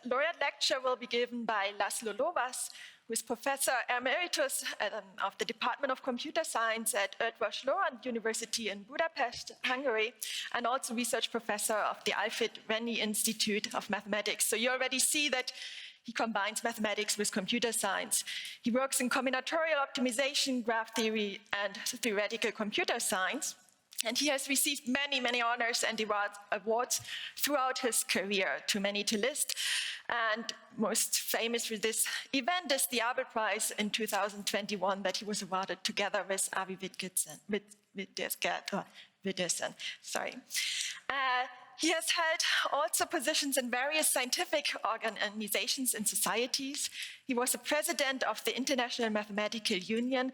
laureate lecture will be given by Lovász, who is Professor Emeritus of the Department of Computer Science at Eötvös Loránd University in Budapest, Hungary, and also research professor of the Alfred Renyi Institute of Mathematics. So you already see that he combines mathematics with computer science. He works in combinatorial optimization, graph theory, and theoretical computer science. And he has received many, many honors and awards throughout his career, too many to list. And most famous for this event is the Abel Prize in 2021 that he was awarded together with Avi Wittgenstein. Sorry. He has held also positions in various scientific organizations and societies. He was the president of the International Mathematical Union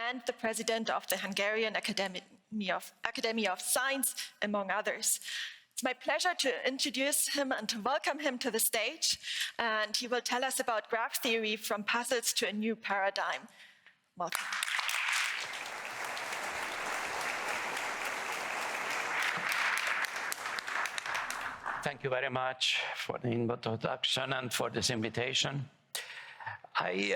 and the president of the Hungarian Academy of Science, among others. It's my pleasure to introduce him and to welcome him to the stage. And he will tell us about graph theory from puzzles to a new paradigm. Welcome. Thank you very much for the introduction and for this invitation. I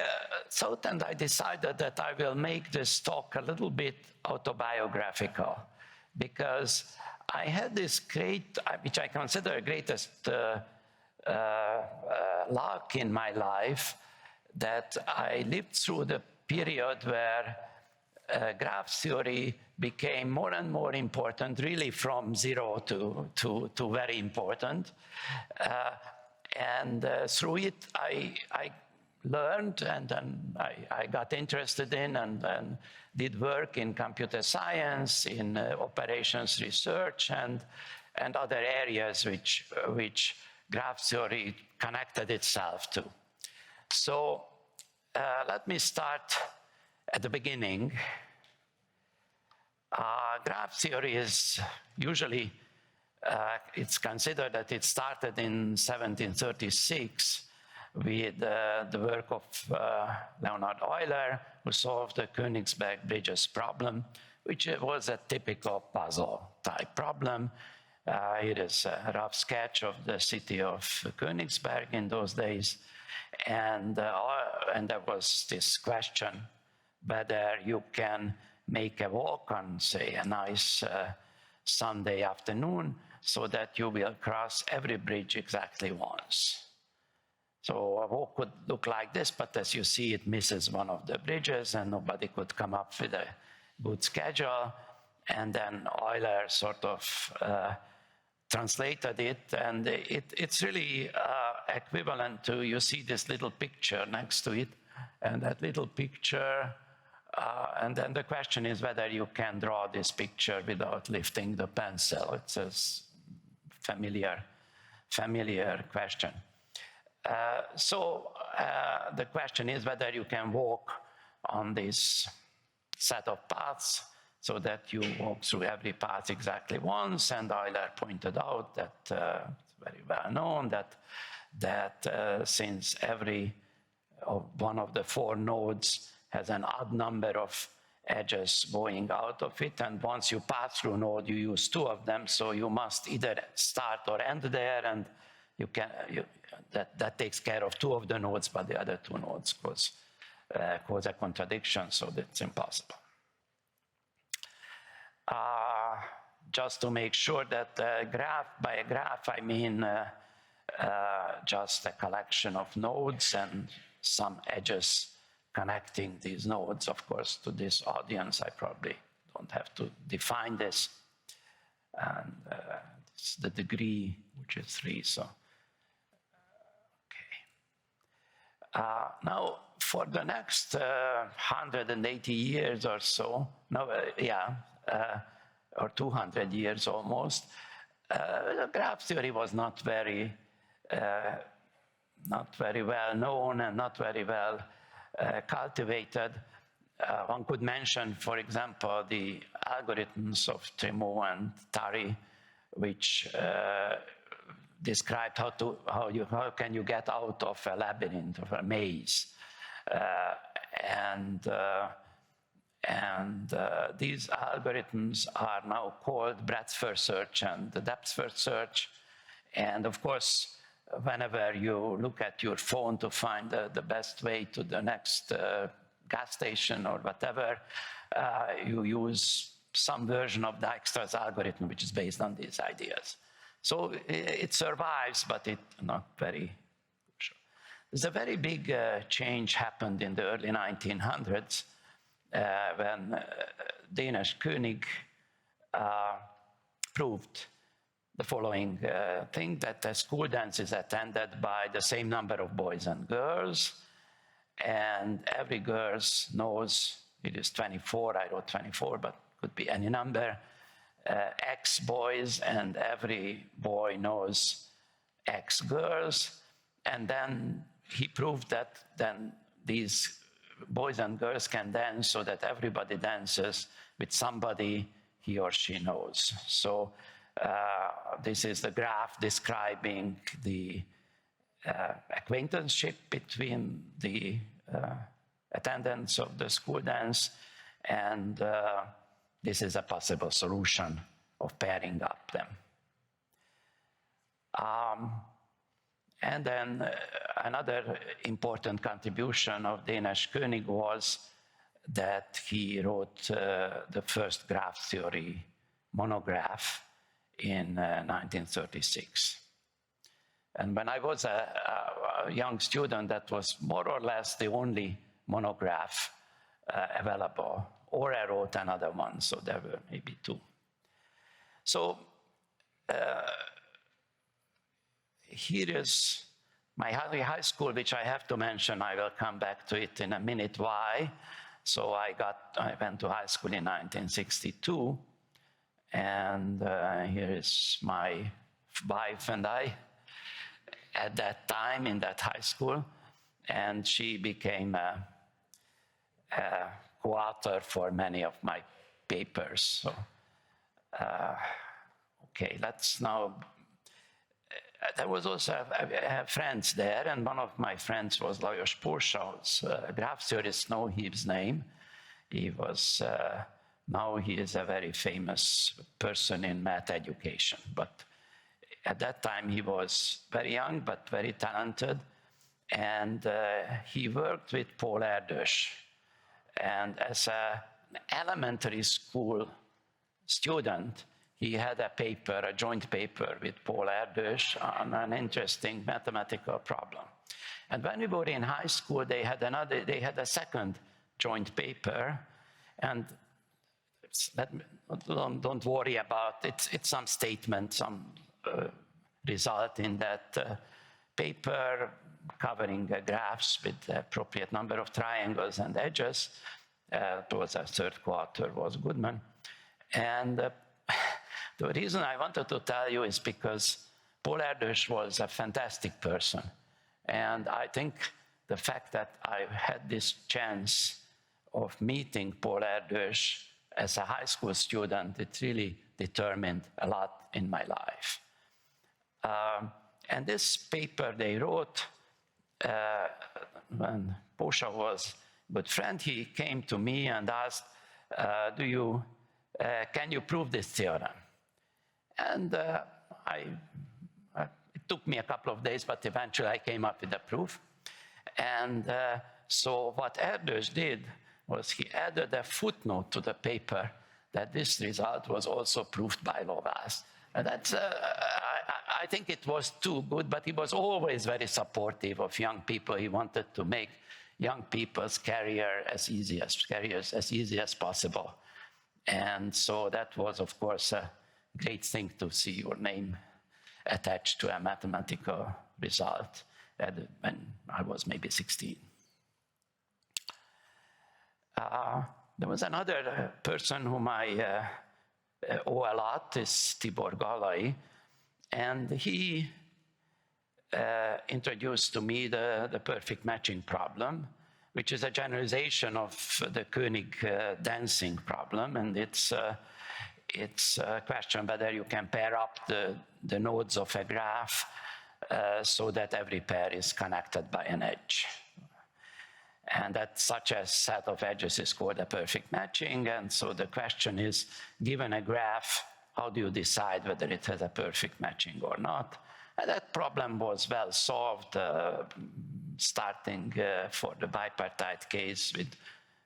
thought and I decided that I will make this talk a little bit autobiographical, because I had this great, which I consider greatest luck in my life, that I lived through the period where graph theory became more and more important, really from zero to very important. And through it, I learned, and then I got interested in and did work in computer science, in operations research, and other areas which graph theory connected itself to. So let me start at the beginning. Graph theory is usually, it's considered that it started in 1736 with the work of Leonhard Euler, who solved the Königsberg bridges problem, which was a typical puzzle-type problem. It is a rough sketch of the city of Königsberg in those days. And there was this question whether you can make a walk on, say, a nice Sunday afternoon so that you will cross every bridge exactly once. So a walk could look like this, but as you see, it misses one of the bridges and nobody could come up with a good schedule. And then Euler sort of translated it, and it's really equivalent to, you see this little picture next to it, and that little picture, and then the question is whether you can draw this picture without lifting the pencil. It's a familiar question. So the question is whether you can walk on this set of paths so that you walk through every path exactly once. And Euler pointed out that it's very well known that since every one of the four nodes has an odd number of edges going out of it, and once you pass through a node, you use two of them, so you must either start or end there, and that takes care of two of the nodes, but the other two nodes cause a contradiction, so that's impossible. Just to make sure that by a graph I mean just a collection of nodes and some edges connecting these nodes. Of course, to this audience, I probably don't have to define this. And it's the degree, which is 3, so. Okay. Now, for the next 180 years or so, or 200 years almost, the graph theory was not very well known and not very well cultivated. One could mention, for example, the algorithms of Trimeau and Tari, which described how can you get out of a labyrinth, of a maze, and these algorithms are now called breadth first search and the depth first search. And of course, whenever you look at your phone to find the best way to the next gas station or whatever, you use some version of Dijkstra's algorithm, which is based on these ideas. So it survives, but it's not very sure. There's a very big change happened in the early 1900s when Danish König proved the following thing, that the school dance is attended by the same number of boys and girls, and every girl knows, it is 24, I wrote 24, but could be any number, X boys, and every boy knows X girls. And then he proved that then these boys and girls can dance so that everybody dances with somebody he or she knows. So this is the graph describing the acquaintanceship between the attendants of the school dance, and this is a possible solution of pairing up them. And then another important contribution of Danish König was that he wrote the first graph theory monograph in 1936. And when I was a young student, that was more or less the only monograph available. Or I wrote another one, so there were maybe two. So here is my high school, which I have to mention. I will come back to it in a minute. Why? So I went to high school in 1962, and here is my wife and I at that time in that high school, and she became a co-author for many of my papers. So, okay, let's now. There was also I have friends there, and one of my friends was Lajos Pórsau's graph theorist, know his name. He was, now he is a very famous person in math education. But at that time he was very young, but very talented. And he worked with Paul Erdős. And as an elementary school student, he had a paper, a joint paper with Paul Erdős on an interesting mathematical problem. And when we were in high school, they had a second joint paper, and don't worry about it. It's some statement, some result in that paper covering graphs with the appropriate number of triangles and edges. It was a third co-author, was Goodman. And the reason I wanted to tell you is because Paul Erdős was a fantastic person. And I think the fact that I had this chance of meeting Paul Erdős as a high school student, it really determined a lot in my life. And this paper they wrote, when Pórsau was a good friend, he came to me and asked, can you prove this theorem? And it took me a couple of days, but eventually I came up with a proof. And so what Erdős did was he added a footnote to the paper that this result was also proved by Lovász. And that's, I think it was too good, but he was always very supportive of young people. He wanted to make young people's careers as easy as possible. And so that was, of course, a great thing to see your name attached to a mathematical result when I was maybe 16. There was another person whom I owe a lot, is Tibor Galai, and he introduced to me the perfect matching problem, which is a generalization of the König dancing problem, and it's a question whether you can pair up the nodes of a graph so that every pair is connected by an edge. And that such a set of edges is called a perfect matching, and so the question is, given a graph, how do you decide whether it has a perfect matching or not? And that that problem was well solved, starting for the bipartite case with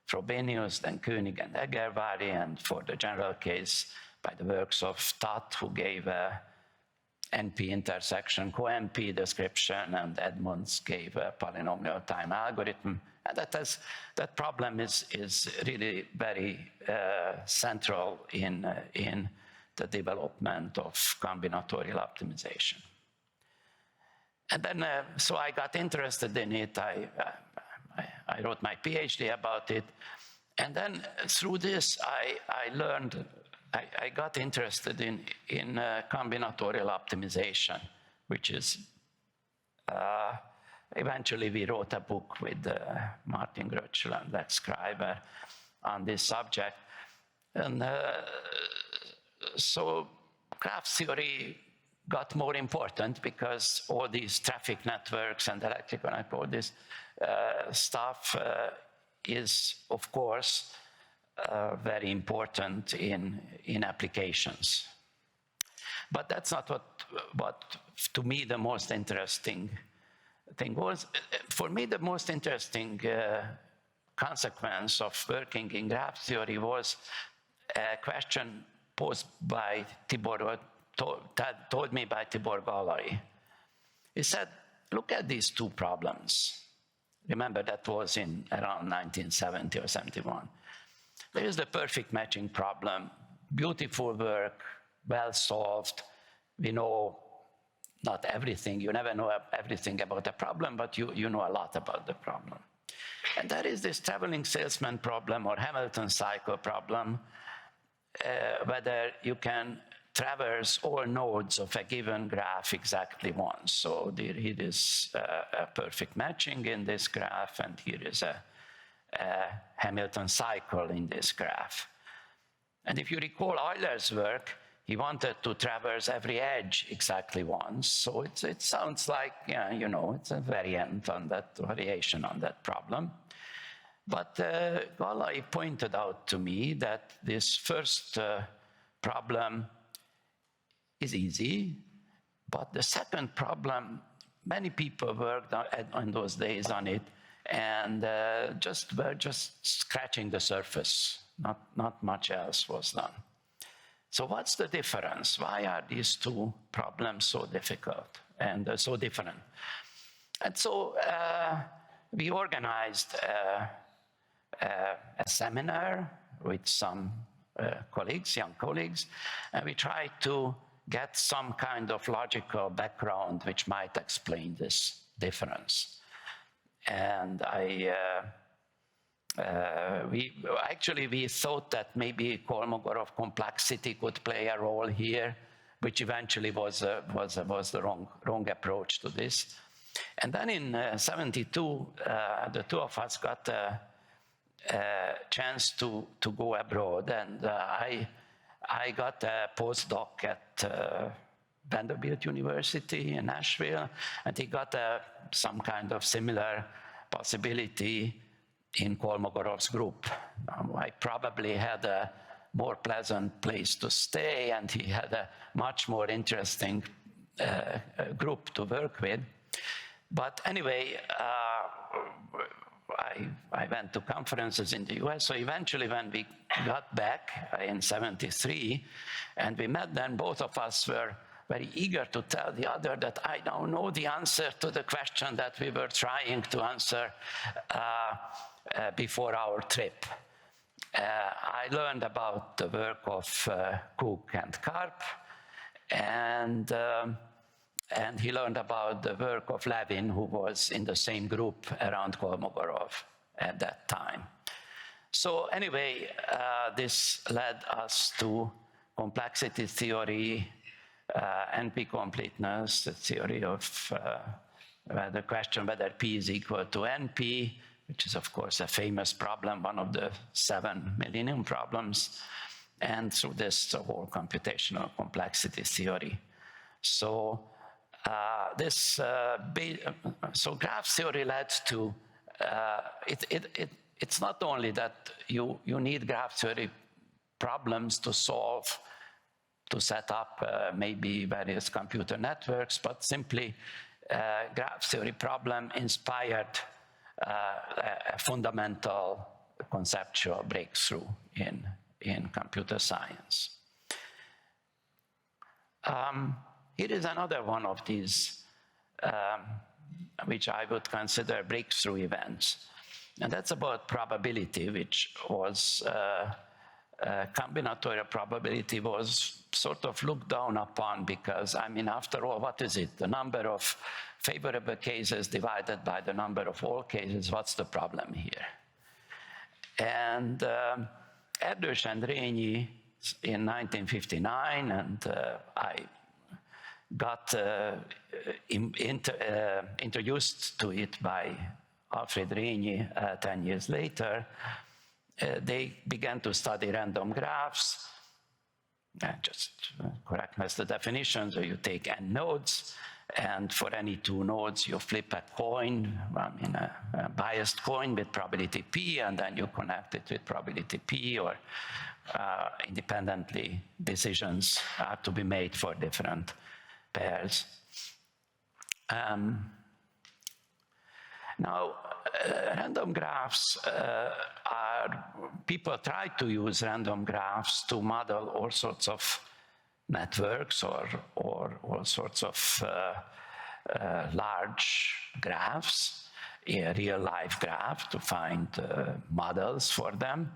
Frobenius, then Koenig and Egervary, and for the general case by the works of Tott, who gave a NP intersection co-NP description, and Edmonds gave a polynomial time algorithm. And that problem is really very central in the development of combinatorial optimization. And then, so I got interested in it. I wrote my PhD about it. And then through this, I learned, I got interested in combinatorial optimization, which is, eventually we wrote a book with Martin Grötschel and Lex Schreiber on this subject. And so graph theory got more important because all these traffic networks and electrical networks, all this stuff is, of course, very important in applications. But that's not what to me the most interesting thing was. For me, the most interesting consequence of working in graph theory was a question posed by told me by Tibor Galai. He said, look at these two problems. Remember, that was in around 1970 or 71. There is the perfect matching problem, beautiful work, well solved. We know not everything, you never know everything about a problem, but you know a lot about the problem. And there is this traveling salesman problem or Hamilton cycle problem, whether you can traverse all nodes of a given graph exactly once. So here is a perfect matching in this graph, and here is a Hamilton cycle in this graph. And if you recall Euler's work, he wanted to traverse every edge exactly once. So it sounds like, yeah, you know, it's a variation on that problem. But Galai pointed out to me that this first problem is easy, but the second problem, many people worked on those days on it, and were just scratching the surface. Not much else was done. So what's the difference? Why are these two problems so difficult and so different? And so we organized a seminar with some young colleagues, and we tried to get some kind of logical background which might explain this difference. And we thought that maybe Kolmogorov complexity could play a role here, which eventually was the wrong approach to this. And then in 72, the two of us got a chance to go abroad, and I got a postdoc at Vanderbilt University in Nashville, and he got some kind of similar possibility in Kolmogorov's group. I probably had a more pleasant place to stay, and he had a much more interesting group to work with. But anyway, I went to conferences in the US, so eventually when we got back in 73, and we met, then both of us were very eager to tell the other that I now know the answer to the question that we were trying to answer before our trip. I learned about the work of Cook and Karp, and he learned about the work of Levin, who was in the same group around Kolmogorov at that time. So anyway, this led us to complexity theory, NP completeness, the theory of the question whether P is equal to NP, which is of course a famous problem, one of the 7 millennium problems, and through this, the whole computational complexity theory. So so graph theory led to, it's not only that you need graph theory problems to solve to set up maybe various computer networks, but simply graph theory problem inspired a fundamental conceptual breakthrough in computer science. Here is another one of these, which I would consider breakthrough events. And that's about probability, which was combinatorial probability was sort of looked down upon because, I mean, after all, what is it? The number of favorable cases divided by the number of all cases, what's the problem here? And Erdős and Rényi in 1959, and I got introduced to it by Alfred Rényi 10 years later. They began to study random graphs. Just correctness the definition, so you take n nodes, and for any 2 nodes you flip a coin, I mean a biased coin with probability p, and then you connect it with probability p, or independently decisions are to be made for different pairs. Now, random graphs people try to use random graphs to model all sorts of networks or all sorts of large graphs, a real-life graph, to find models for them.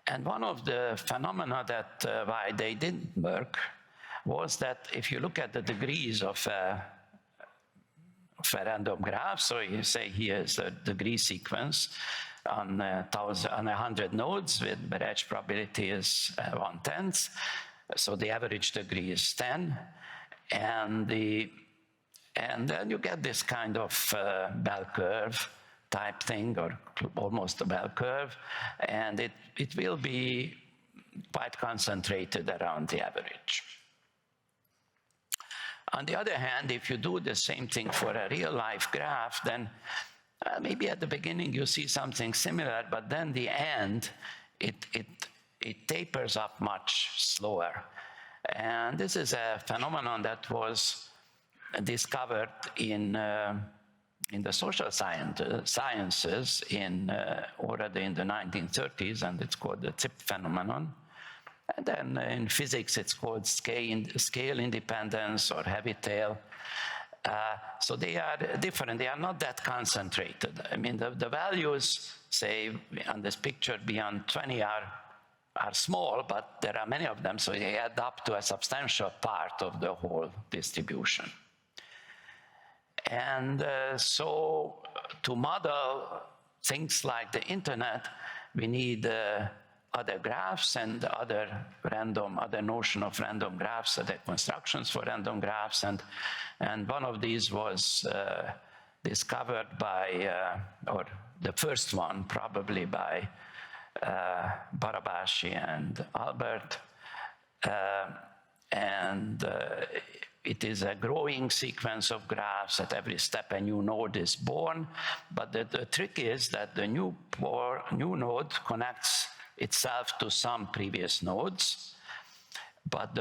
And one of the phenomena that why they didn't work was that if you look at the degrees of a random graph, so you say here's the degree sequence on 100 nodes with the edge probability is 1/10, so the average degree is 10, and then you get this kind of bell curve type thing, or almost a bell curve, and it will be quite concentrated around the average. On the other hand, if you do the same thing for a real-life graph, then maybe at the beginning you see something similar, but then the end, it tapers up much slower. And this is a phenomenon that was discovered in the social sciences already in the 1930s, and it's called the Zip phenomenon. And then in physics, it's called scale independence or heavy tail. So they are different. They are not that concentrated. I mean, the values, say, on this picture beyond 20 are small, but there are many of them, so they add up to a substantial part of the whole distribution. And so to model things like the internet, we need other graphs and other notion of random graphs, other constructions for random graphs, and one of these was discovered by, or the first one probably by Barabashi and Albert, and it is a growing sequence of graphs. At every step a new node is born, but the trick is that the new node connects itself to some previous nodes, but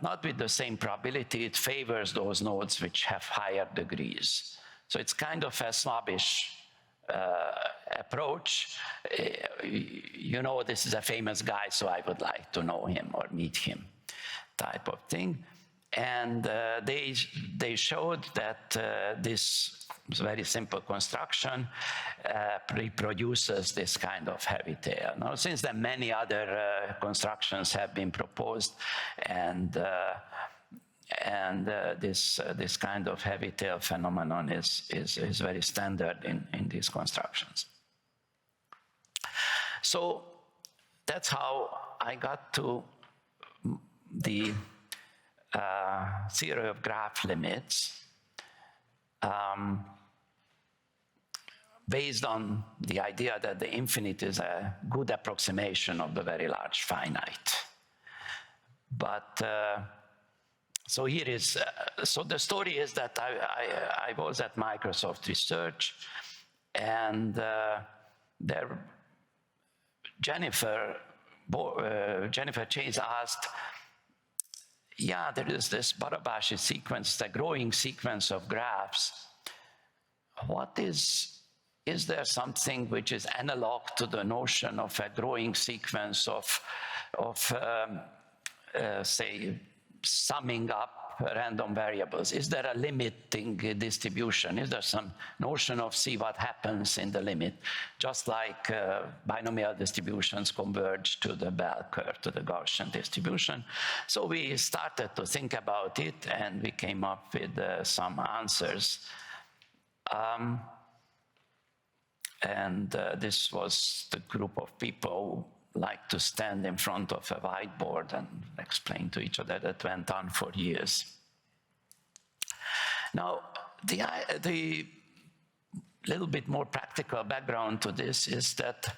not with the same probability. It favors those nodes which have higher degrees. So it's kind of a snobbish approach. You know, this is a famous guy, so I would like to know him or meet him, type of thing. And they showed that this very simple construction reproduces this kind of heavy tail. Now, since then, many other constructions have been proposed, and this kind of heavy tail phenomenon is very standard in these constructions. So that's how I got to the theory of graph limits, based on the idea that the infinite is a good approximation of the very large finite. But so here is, so the story is that I was at Microsoft Research, and Jennifer Chase asked yeah, there is this Barabashi sequence, the growing sequence of graphs. Is there something which is analog to the notion of a growing sequence of say, summing up random variables? Is there a limiting distribution? Is there some notion of see what happens in the limit? Just like binomial distributions converge to the bell curve, to the Gaussian distribution. So we started to think about it, and we came up with some answers. This was the group of people who like to stand in front of a whiteboard and explain to each other. That went on for years. Now, the little bit more practical background to this is that,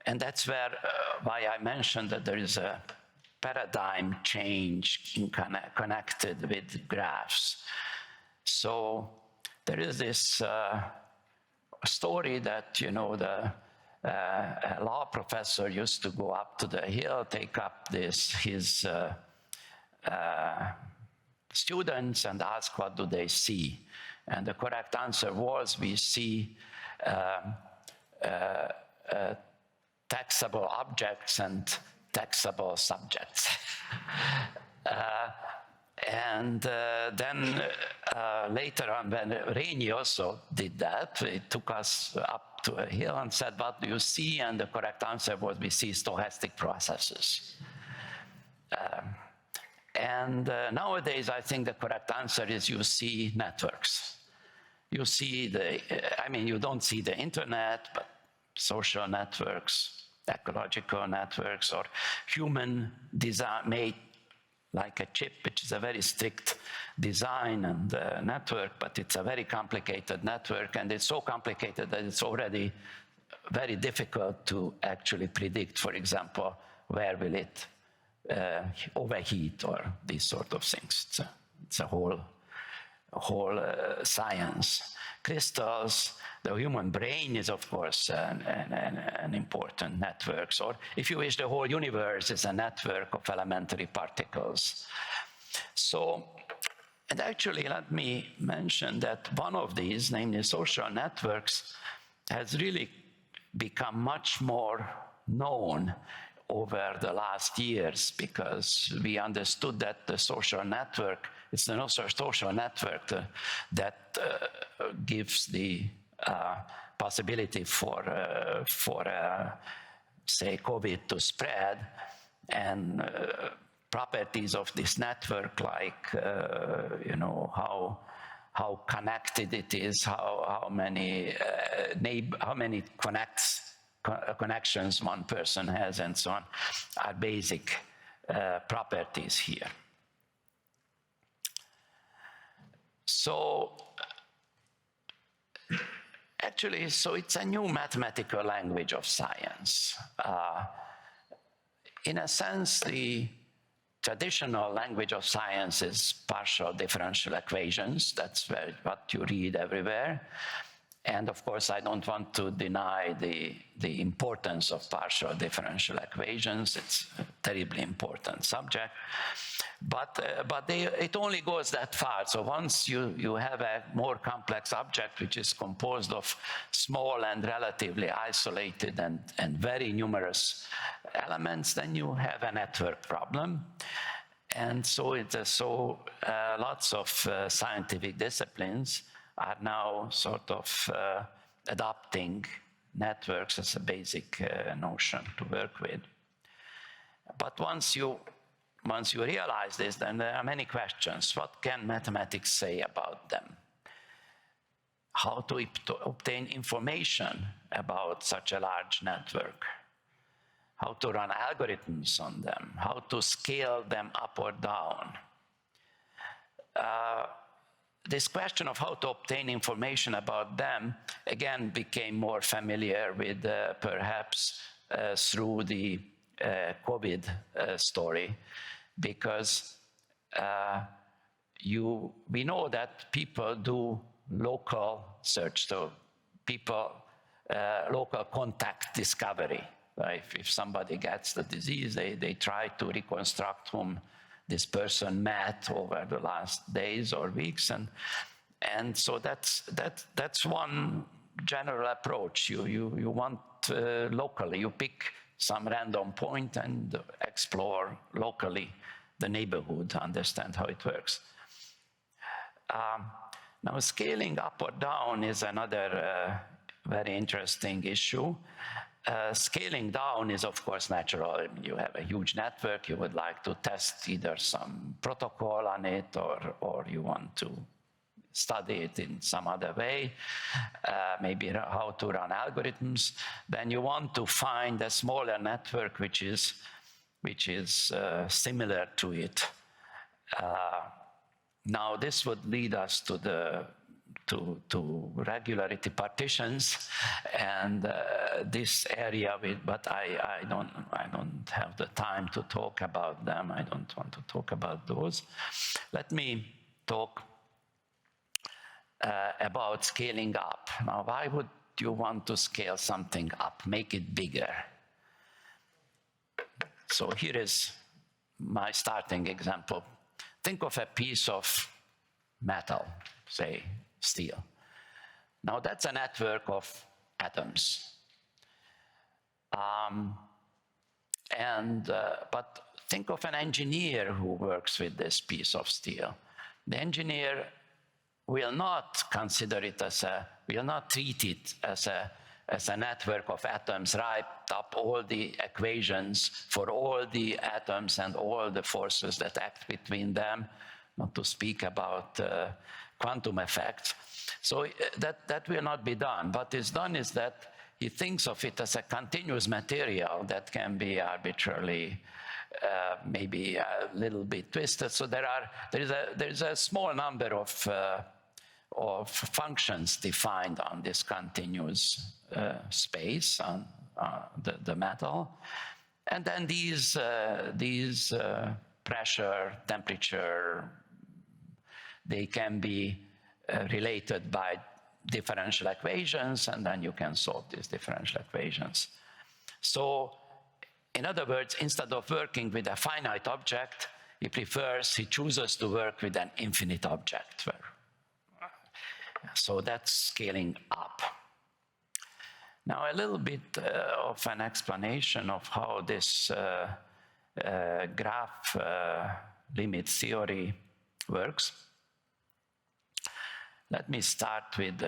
and that's why I mentioned that there is a paradigm change connected with graphs. So there is this story that, a law professor used to go up to the hill, take up his students and ask what do they see. And the correct answer was, we see taxable objects and taxable subjects. Then later on, when Rainey also did that, he took us up to a hill and said, what do you see? And the correct answer was, we see stochastic processes. Nowadays, I think the correct answer is you see networks. You see you don't see the internet, but social networks, ecological networks, or human design made like a chip, which is a very strict design and network, but it's a very complicated network, and it's so complicated that it's already very difficult to actually predict, for example, where will it overheat or these sort of things. It's a whole science. Crystals, the human brain is, of course, an important network. Or if you wish, the whole universe is a network of elementary particles. So, and actually, let me mention that one of these, namely social networks, has really become much more known over the last years, because we understood that the social network, it's the social network that gives the possibility for say, COVID to spread, and properties of this network, like how connected it is, how many connections one person has, and so on, are basic properties here. So actually, it's a new mathematical language of science. In a sense, the traditional language of science is partial differential equations. That's what you read everywhere. And of course, I don't want to deny the importance of partial differential equations. It's a terribly important subject. But it only goes that far. So once you have a more complex object, which is composed of small and relatively isolated and very numerous elements, then you have a network problem. And so lots of scientific disciplines are now sort of adopting networks as a basic notion to work with. But once you realize this, then there are many questions. What can mathematics say about them? How to obtain information about such a large network? How to run algorithms on them? How to scale them up or down? This question of how to obtain information about them, again, became more familiar with perhaps through the COVID story, because we know that people do local search, so local contact discovery. if somebody gets the disease, they try to reconstruct whom this person met over the last days or weeks, and so that's one general approach. You want locally, you pick some random point and explore locally the neighborhood, understand how it works. Now, scaling up or down is another very interesting issue. Scaling down is, of course, natural. You have a huge network, you would like to test either some protocol on it, or you want to study it in some other way, maybe how to run algorithms. Then you want to find a smaller network which is similar to it. Now, this would lead us to regularity partitions, and this area, but I don't have the time to talk about them. I don't want to talk about those. Let me talk about scaling up. Now, why would you want to scale something up, make it bigger? So here is my starting example. Think of a piece of metal, say steel. Now that's a network of atoms. But think of an engineer who works with this piece of steel. The engineer will not consider it will not treat it as a network of atoms, write up all the equations for all the atoms and all the forces that act between them, not to speak about quantum effects. So that will not be done. What is done is that he thinks of it as a continuous material that can be arbitrarily maybe a little bit twisted. So there is a small number of functions defined on this continuous space on the metal, and then these pressure, temperature, they can be related by differential equations, and then you can solve these differential equations. So, in other words, instead of working with a finite object, he chooses to work with an infinite object. So that's scaling up. Now, a little bit of an explanation of how this graph limit theory works. Let me start with,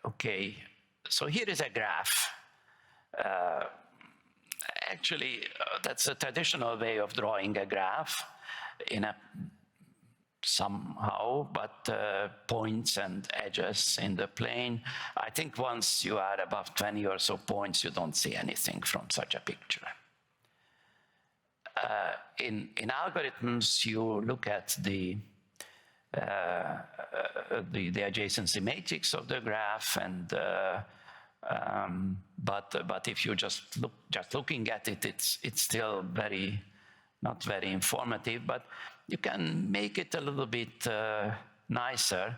okay, so here is a graph. Actually, that's a traditional way of drawing a graph somehow, but points and edges in the plane. I think once you are above 20 or so points, you don't see anything from such a picture. In algorithms, you look at the adjacency matrix of the graph, and but if you just looking at it, it's still not very informative. But you can make it a little bit nicer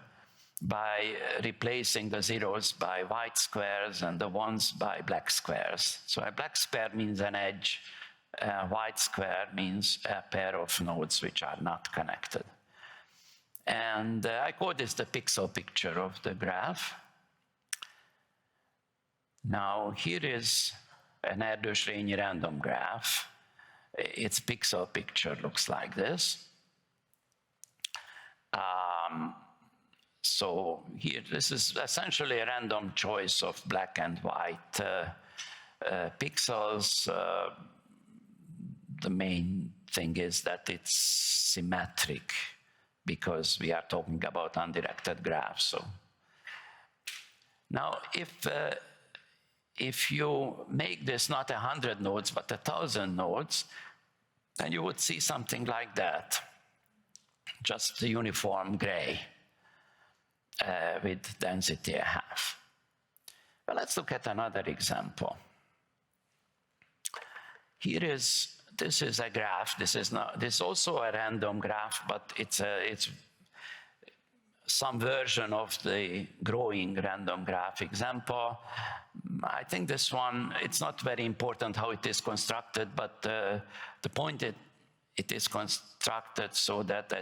by replacing the zeros by white squares and the ones by black squares. So a black square means an edge, a white square means a pair of nodes which are not connected. And I call this the pixel picture of the graph. Now, here is an Erdős-Rényi random graph. Its pixel picture looks like this. So here, this is essentially a random choice of black and white pixels. The main thing is that it's symmetric, because we are talking about undirected graphs. So now, if you make this not 100 nodes, but 1,000 nodes, then you would see something like that, just the uniform gray with density a half. Well, let's look at another example. This is a graph. This is also a random graph, but some version of the growing random graph example. I think this one, it's not very important how it is constructed, but the point it is constructed so that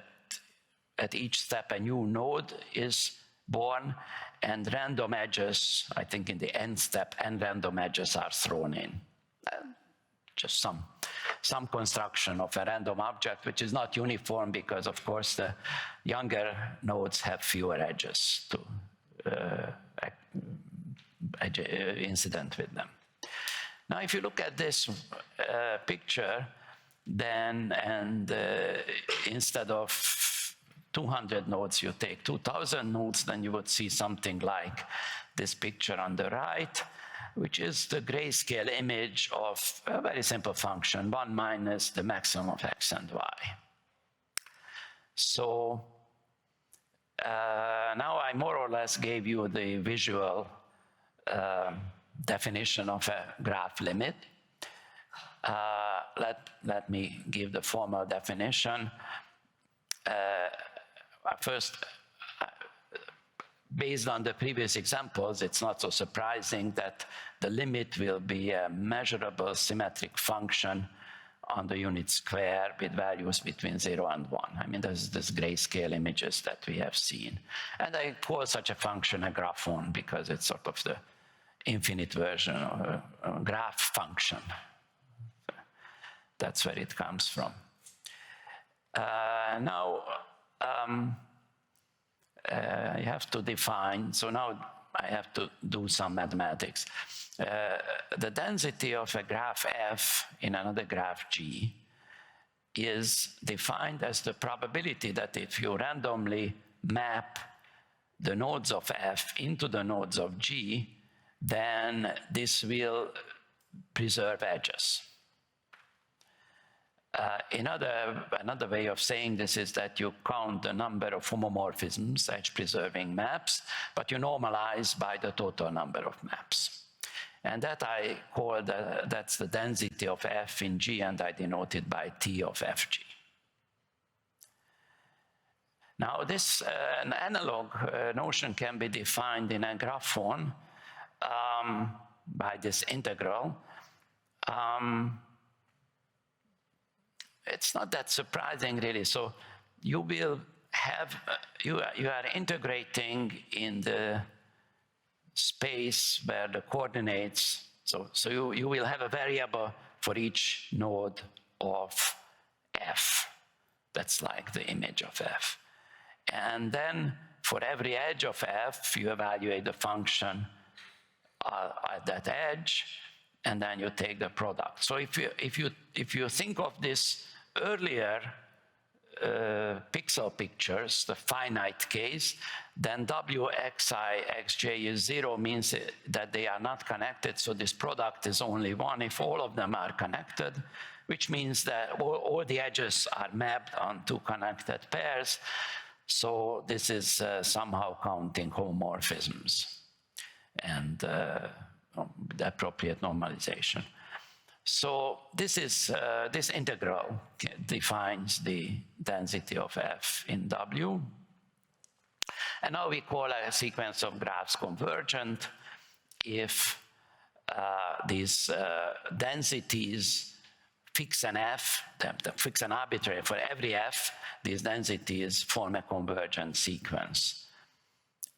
at each step a new node is born, and random edges, I think in the end step, and random edges are thrown in. Just some construction of a random object, which is not uniform because, of course, the younger nodes have fewer edges to incident with them. Now, if you look at this picture, then, and instead of 200 nodes, you take 2,000 nodes, then you would see something like this picture on the right, which is the grayscale image of a very simple function, 1 minus the maximum of x and y. So now I more or less gave you the visual definition of a graph limit. Let me give the formal definition. First, based on the previous examples, it's not so surprising that the limit will be a measurable symmetric function on the unit square with values between 0 and 1. I mean, there's this grayscale images that we have seen. And I call such a function a graphon because it's sort of the infinite version of a graph function. That's where it comes from. Now, I have to define, so now I have to do some mathematics. The density of a graph F in another graph G is defined as the probability that if you randomly map the nodes of F into the nodes of G, then this will preserve edges. Another way of saying this is that you count the number of homomorphisms, edge-preserving maps, but you normalize by the total number of maps. And that I call, that's the density of F in G, and I denote it by T of Fg. Now this, an analog notion can be defined in a graphon by this integral. It's not that surprising, really. So you will have, you are integrating in the space where the coordinates, so you will have a variable for each node of F. That's like the image of F. And then for every edge of F, you evaluate the function at that edge, and then you take the product. So if you think of this earlier pixel pictures, the finite case, then Wxi xj is 0 means that they are not connected, so this product is only 1 if all of them are connected, which means that all the edges are mapped onto connected pairs. So this is somehow counting homomorphisms and the appropriate normalization. So this is this integral defines the density of F in W. And now we call a sequence of graphs convergent if these densities fix an F, fix an arbitrary for every F, these densities form a convergent sequence.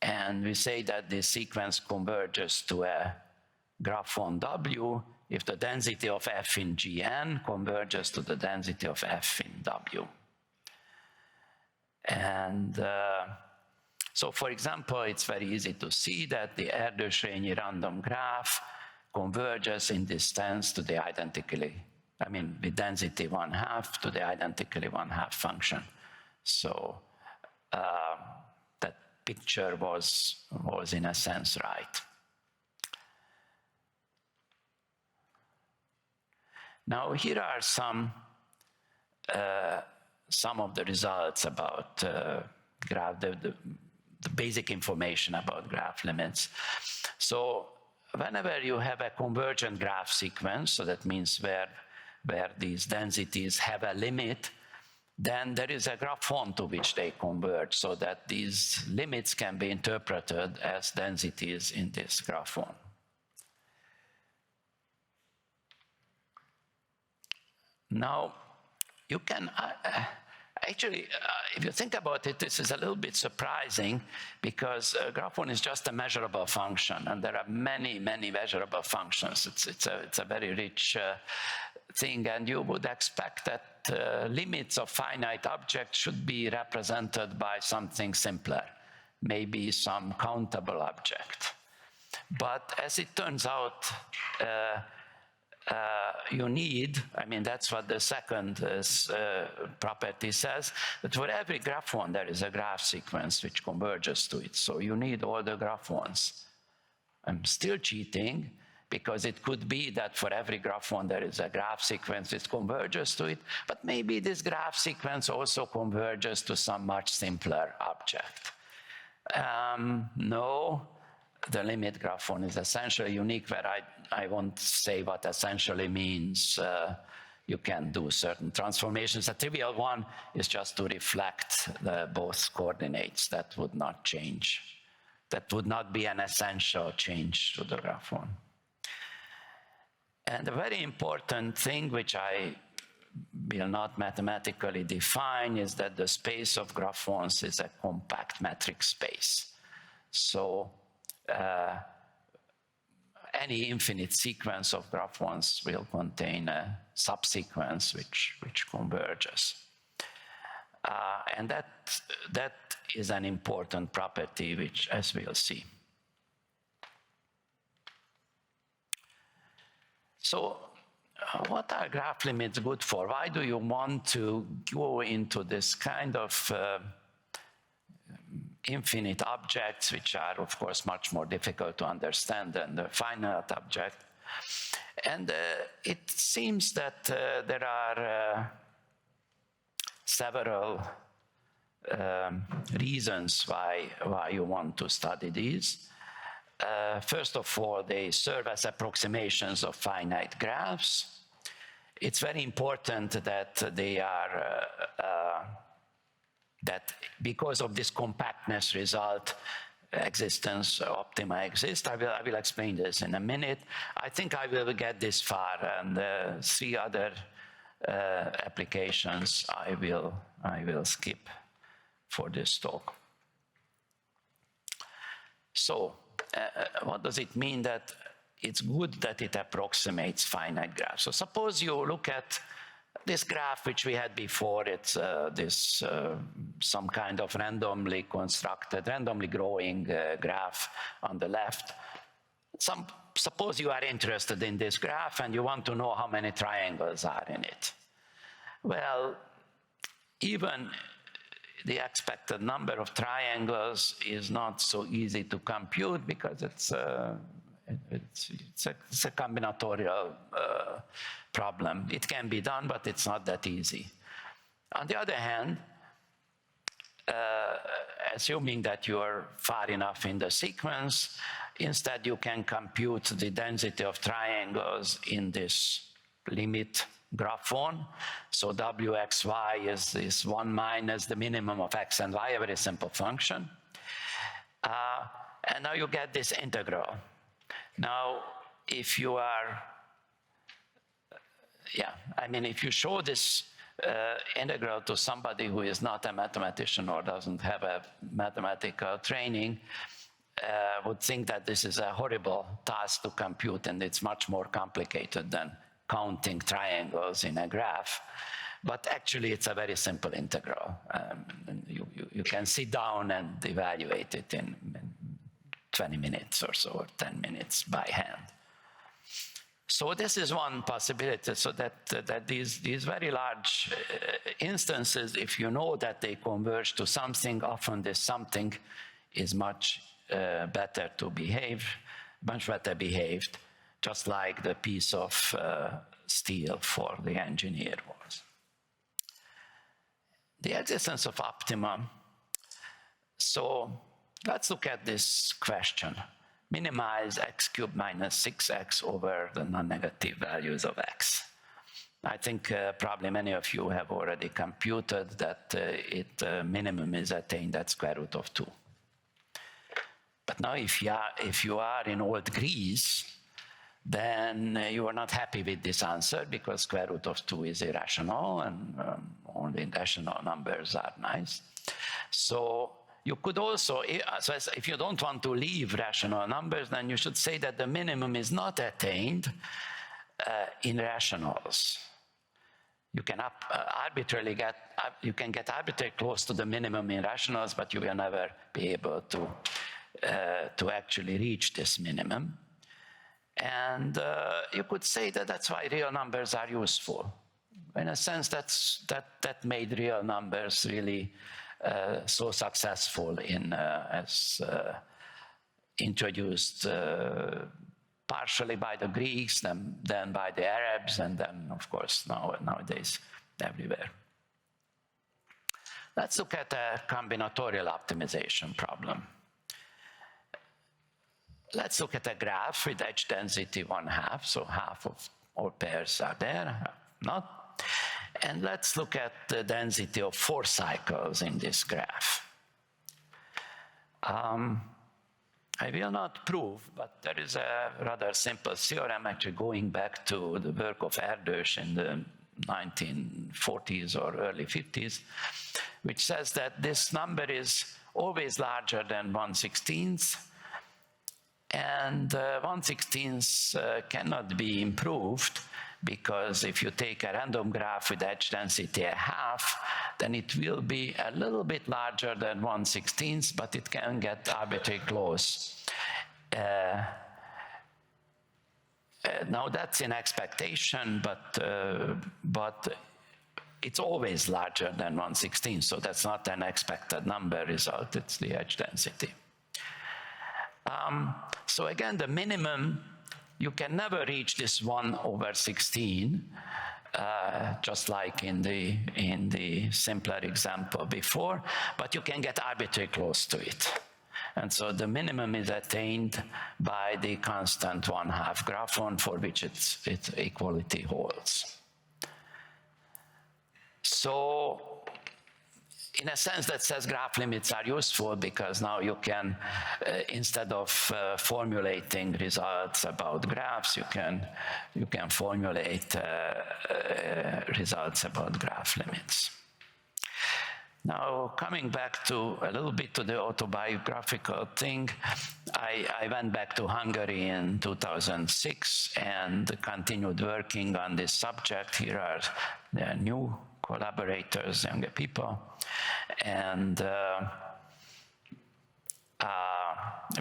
And we say that this sequence converges to a graphon W if the density of F in Gn converges to the density of F in W. And so, for example, it's very easy to see that the Erdős-Rényi random graph converges in distance to the with density 1/2 to the identically 1/2 function. So that picture was in a sense right. Now here are some of the results about graph, the basic information about graph limits. So whenever you have a convergent graph sequence, so that means where these densities have a limit, then there is a graphon to which they converge, so that these limits can be interpreted as densities in this graphon. Now, you can actually, if you think about it, this is a little bit surprising, because a graphon is just a measurable function, and there are many, many measurable functions. It's a very rich thing, and you would expect that limits of finite objects should be represented by something simpler, maybe some countable object. But as it turns out, you need, I mean, that's what the second property says, that for every graphon there is a graph sequence which converges to it. So you need all the graphons. I'm still cheating, because it could be that for every graphon there is a graph sequence which converges to it, but maybe this graph sequence also converges to some much simpler object. No. The limit graphon is essentially unique, where I won't say what essentially means. You can do certain transformations. A trivial one is just to reflect both coordinates. That would not change. That would not be an essential change to the graphon. And a very important thing, which I will not mathematically define, is that the space of graphons is a compact metric space. So any infinite sequence of graphons will contain a subsequence which converges. And that is an important property, which, as we'll see. So what are graph limits good for? Why do you want to go into this kind of infinite objects, which are, of course, much more difficult to understand than the finite object? And it seems that there are several reasons why you want to study these. First of all, they serve as approximations of finite graphs. It's very important that they are that because of this compactness result, existence optima exist. I will explain this in a minute. I think I will get this far, and 3 other applications I will skip for this talk. So, what does it mean that it's good that it approximates finite graphs? So suppose you look at this graph which we had before. It's some kind of randomly constructed, randomly growing graph on the left. Suppose you are interested in this graph and you want to know how many triangles are in it. Well, even the expected number of triangles is not so easy to compute, because it's a combinatorial problem. It can be done, but it's not that easy. On the other hand, assuming that you are far enough in the sequence, instead you can compute the density of triangles in this limit graphon. So Wxy is 1 minus the minimum of x and y, a very simple function. And now you get this integral. Now, if you are, if you show this integral to somebody who is not a mathematician or doesn't have a mathematical training, would think that this is a horrible task to compute, and it's much more complicated than counting triangles in a graph. But actually, it's a very simple integral. You can sit down and evaluate it in 20 minutes or so, or 10 minutes by hand. So this is one possibility, so that these very large instances, if you know that they converge to something, often this something is much better behaved, just like the piece of steel for the engineer was. The existence of optimum. So let's look at this question. Minimize x cubed minus 6x over the non-negative values of x. I think probably many of you have already computed that minimum is attained at square root of 2. But now if you are in old Greece, then you are not happy with this answer because square root of 2 is irrational and only rational numbers are nice. So you could also, if you don't want to leave rational numbers, then you should say that the minimum is not attained in rationals. You can get arbitrarily close to the minimum in rationals, but you will never be able to actually reach this minimum. And you could say that that's why real numbers are useful. In a sense, that made real numbers really so successful as introduced partially by the Greeks, then by the Arabs, and then, of course, nowadays everywhere. Let's look at a combinatorial optimization problem. Let's look at a graph with edge density 1/2, so half of all pairs are there, not. And let's look at the density of 4 cycles in this graph. I will not prove, but there is a rather simple theorem actually going back to the work of Erdős in the 1940s or early 50s, which says that this number is always larger than 1/16, and 1/16 cannot be improved, because if you take a random graph with edge density 1/2, then it will be a little bit larger than 1/16, but it can get arbitrarily close. Now that's in expectation, but it's always larger than 1/16, so that's not an expected number result, it's the edge density. So again, the minimum, you can never reach this 1/16, just like in the simpler example before, but you can get arbitrarily close to it. And so the minimum is attained by the constant 1/2 graphon, for which its equality holds. So in a sense, that says graph limits are useful, because now you can, instead of formulating results about graphs, you can formulate results about graph limits. Now, coming back a little bit to the autobiographical thing, I went back to Hungary in 2006 and continued working on this subject. Here are the new collaborators, younger people, and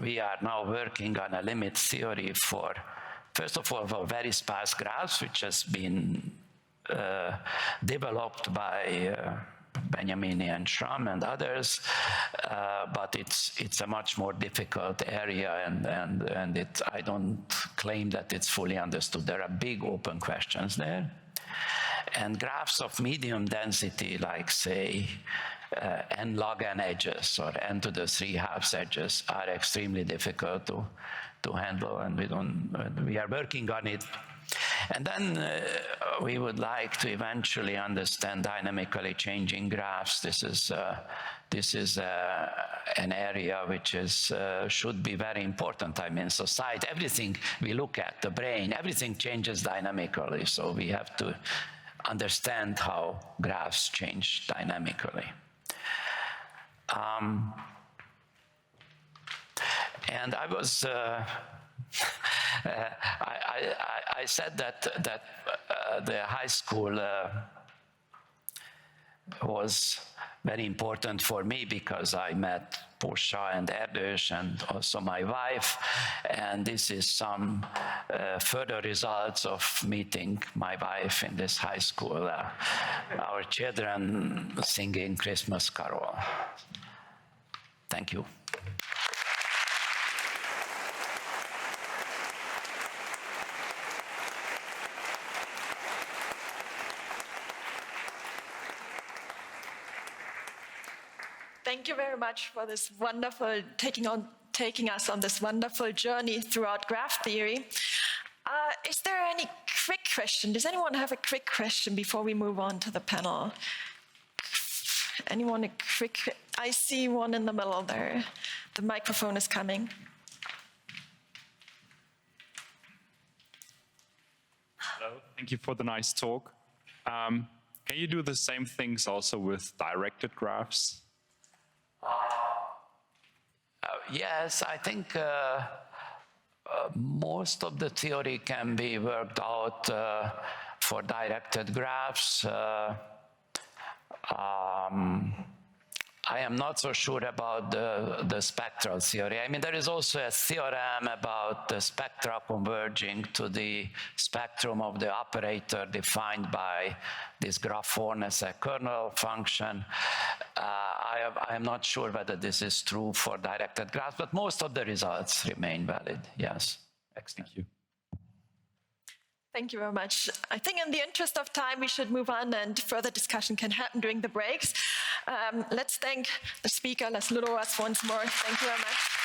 we are now working on a limit theory for, first of all, for very sparse graphs, which has been developed by Benyamini and Schramm and others, but it's a much more difficult area, and I don't claim that it's fully understood. There are big open questions there. And graphs of medium density, like say n log n edges or n to the 3/2 edges, are extremely difficult to handle, and we are working on it. And then we would like to eventually understand dynamically changing graphs. This is an area which should be very important. I mean, society, everything we look at, the brain, everything changes dynamically. So we have to understand how graphs change dynamically. And I was, I said that the high school was very important for me, because I met Paul and Erdős and also my wife, and this is some further results of meeting my wife in this high school. Our children singing Christmas Carol. Thank you. Thank you very much for this wonderful, taking us on this wonderful journey throughout graph theory. is there any quick question? Does anyone have a quick question before we move on to the panel? Anyone a quick? I see one in the middle there. The microphone is coming. Hello, thank you for the nice talk. Can you do the same things also with directed graphs? Yes, I think most of the theory can be worked out for directed graphs. I am not so sure about the spectral theory. I mean, there is also a theorem about the spectra converging to the spectrum of the operator defined by this graphon as a kernel function. I am not sure whether this is true for directed graphs, but most of the results remain valid, yes. Excellent. Thank you. Thank you very much. I think in the interest of time, we should move on and further discussion can happen during the breaks. Let's thank the speaker, Lovász, once more. Thank you very much.